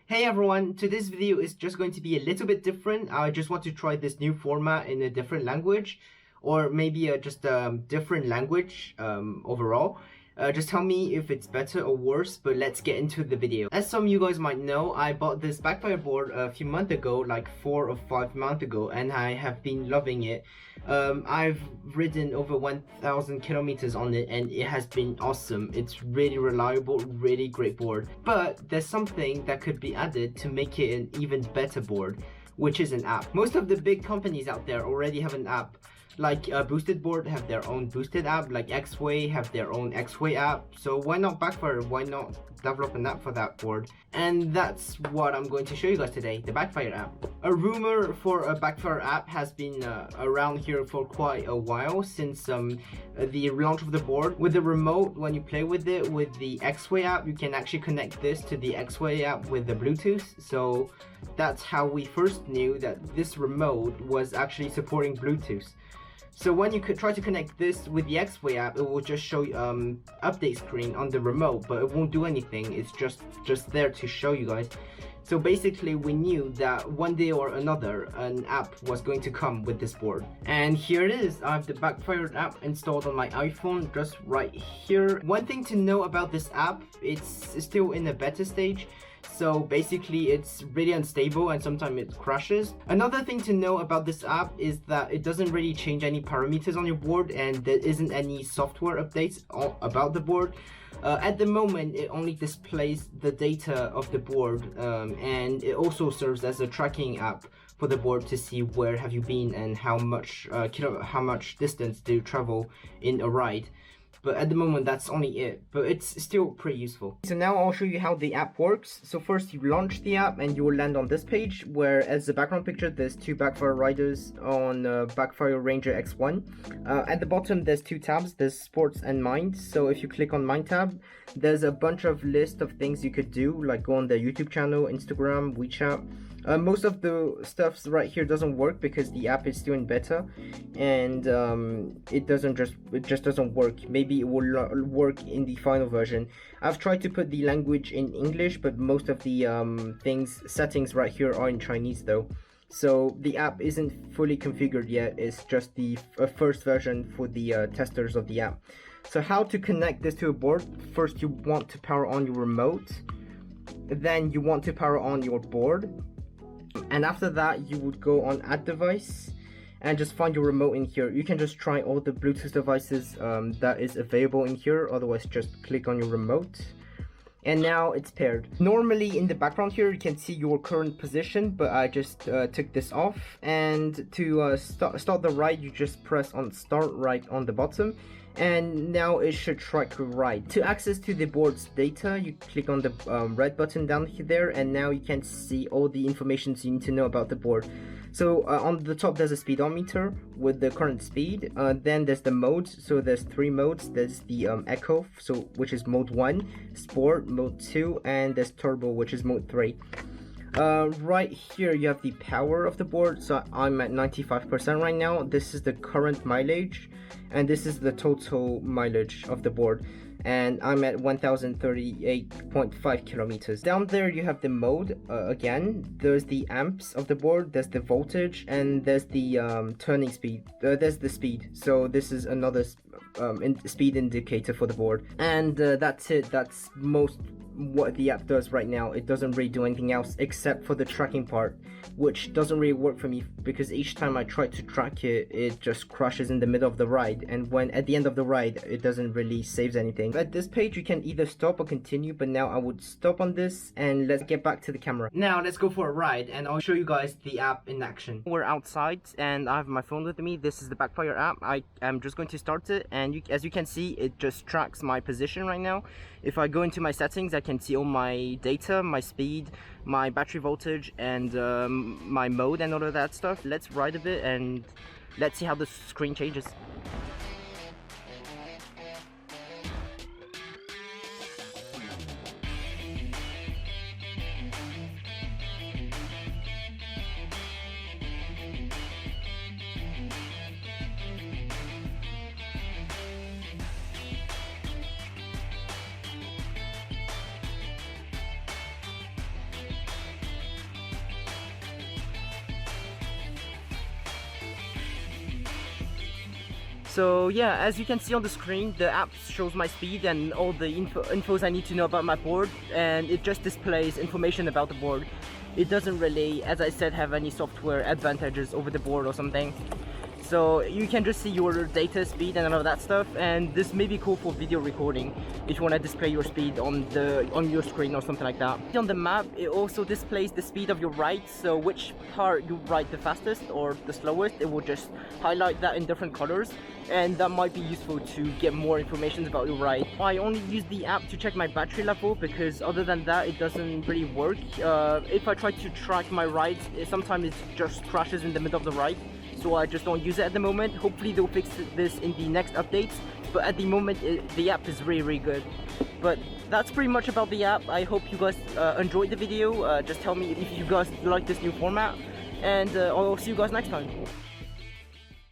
Hey everyone, today's video is just going to be a little bit different. I just want to try this new format in a different language, or maybe just a different language overall. Just tell me if it's better or worse, but let's get into the video. As some of you guys might know, I bought this Backfire board a few months ago, like 4 or 5 months ago, and I have been loving it. I've ridden over 1,000 kilometers on it and it has been awesome. It's really reliable, really great board. But there's something that could be added to make it an even better board, which is an app. Most of the big companies out there already have an app. Like Boosted Board have their own Boosted app, like X-Way have their own X-Way app. So why not Backfire? Why not develop an app for that board? And that's what I'm going to show you guys today, the Backfire app. A rumor for a Backfire app has been around here for quite a while, since the launch of the board. With the remote, when you play with it with the X-Way app, you can actually connect this to the X-Way app with the Bluetooth. So that's how we first knew that this remote was actually supporting Bluetooth. So when you could try to connect this with the X-Way app, it will just show update screen on the remote, but it won't do anything. It's just there to show you guys. So basically we knew that one day or another an app was going to come with this board. And here it is. I have the Backfire app installed on my iPhone just right here. One thing to know about this app, it's still in a beta stage. So basically it's really unstable and sometimes it crashes. Another thing to know about this app is that it doesn't really change any parameters on your board, and there isn't any software updates about the board. At the moment it only displays the data of the board, and it also serves as a tracking app for the board to see where have you been and how much distance do you travel in a ride. But at the moment that's only it, but it's still pretty useful. So now I'll show you how the app works. So first you launch the app and you will land on this page, where as the background picture there's 2 Backfire riders on Backfire Ranger X1. At the bottom there's 2 tabs, there's Sports and Mind. So if you click on Mind tab, there's a bunch of list of things you could do, like go on the YouTube channel, Instagram, WeChat. Most of the stuff right here doesn't work because the app is still in beta, and it just doesn't work. Maybe it will work in the final version. I've tried to put the language in English, but most of the settings right here are in Chinese though. So the app isn't fully configured yet. It's just the first version for the testers of the app. So how to connect this to a board? First you want to power on your remote, then you want to power on your board. And after that you would go on add device and just find your remote in here. You can just try all the Bluetooth devices that is available in here, otherwise just click on your remote. And now it's paired. Normally in the background here you can see your current position, but I just took this off. And to start the ride, you just press on start ride on the bottom, and now it should track your ride. To access to the board's data, you click on the red button down there, and now you can see all the information you need to know about the board. So on the top there's a speedometer with the current speed. Then there's the modes. So there's 3 modes. There's the Echo, which is mode 1, Sport, mode 2, and there's Turbo, which is mode 3. Right here you have the power of the board. So I'm at 95% right now. This is the current mileage, and this is the total mileage of the board, and I'm at 1038.5 kilometers. Down there you have the mode. Again, there's the amps of the board, there's the voltage, and there's the turning speed. There's the speed. So this is another speed indicator for the board. And that's it. That's most what the app does right now. It doesn't really do anything else except for the tracking part, which doesn't really work for me because each time I try to track it, it just crashes in the middle of the ride, and when at the end of the ride it doesn't really save anything. At this page you can either stop or continue, but now I would stop on this, and let's get back to the camera. Now let's go for a ride and I'll show you guys the app in action. We're outside and I have my phone with me. This is the Backfire app. I am just going to start it, and as you can see, it just tracks my position right now. If I go into my settings, I can see all my data, my speed, my battery voltage, and my mode and all of that stuff. Let's ride a bit and let's see how the screen changes. So yeah, as you can see on the screen, the app shows my speed and all the infos I need to know about my board, and it just displays information about the board. It doesn't really, as I said, have any software advantages over the board or something. So you can just see your data speed and all of that stuff, and this may be cool for video recording if you want to display your speed on your screen or something like that. On the map, it also displays the speed of your ride, so which part you ride the fastest or the slowest, it will just highlight that in different colors, and that might be useful to get more information about your ride. I only use the app to check my battery level, because other than that it doesn't really work. If I try to track my rides, sometimes it just crashes in the middle of the ride. So I just don't use it at the moment. Hopefully they'll fix this in the next updates, but at the moment the app is really good. But that's pretty much about the app. I hope you guys enjoyed the video. Just tell me if you guys like this new format, and I'll see you guys next time.